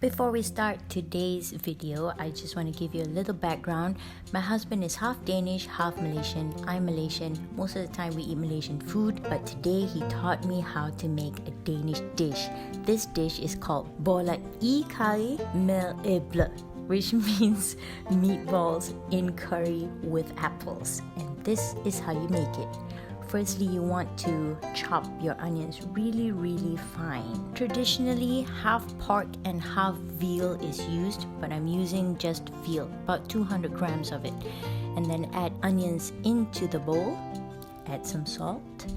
Before we start today's video, I just want to give you a little background. My husband is half Danish, half Malaysian. I'm Malaysian. Most of the time we eat Malaysian food, but today he taught me how to make a Danish dish. This dish is called Boller karry med æbler, which means meatballs in curry with apples. And this is how you make it. Firstly, you want to chop your onions really fine. Traditionally, half pork and half veal is used, but I'm using just veal, about 200 grams of it. And then add onions into the bowl, add some salt,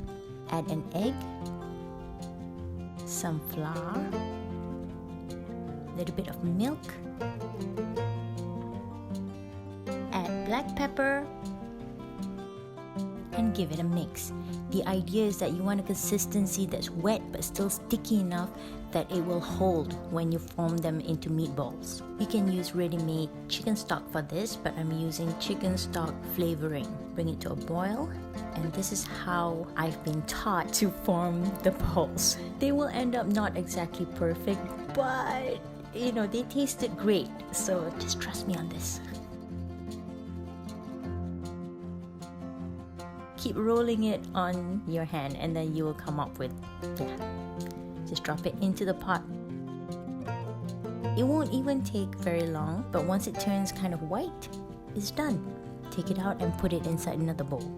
add an egg, some flour, a little bit of milk, add black pepper, and give it a mix. The idea is that you want a consistency that's wet but still sticky enough that it will hold when you form them into meatballs. You can use ready-made chicken stock for this, but I'm using chicken stock flavoring. Bring it to a boil, and this is how I've been taught to form the balls. They will end up not exactly perfect, but they tasted great, so just trust me on this. Keep rolling it on your hand and then you will come up with, just drop it into the pot. It won't even take very long, but once it turns kind of white, it's done. Take it out and put it inside another bowl.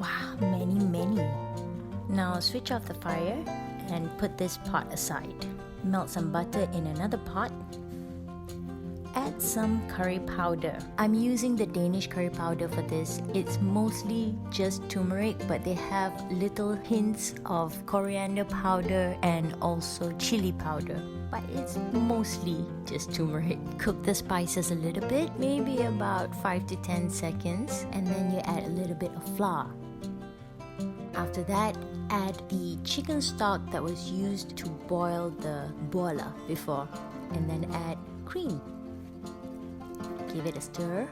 Wow, many. Now switch off the fire and put this pot aside. Melt some butter in another pot. Add some curry powder. I'm using the Danish curry powder for this. It's mostly just turmeric, but they have little hints of coriander powder and also chili powder. But it's mostly just turmeric. Cook the spices a little bit, maybe about 5 to 10 seconds, and then you add a little bit of flour. After that, add the chicken stock that was used to boil the boller before, and then add cream. Give it a stir.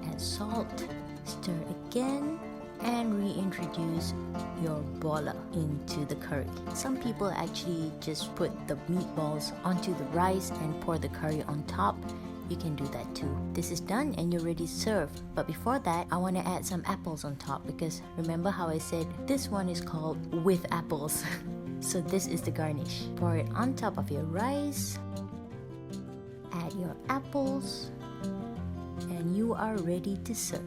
Add salt. Stir again and reintroduce your boller into the curry. Some people actually just put the meatballs onto the rice and pour the curry on top. You can do that too. This is done and you're ready to serve. But before that, I want to add some apples on top because remember how I said this one is called with apples. So this is the garnish. Pour it on top of your rice. Add your apples. And you are ready to serve.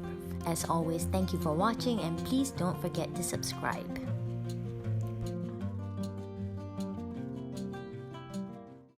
As always, thank you for watching and please don't forget to subscribe.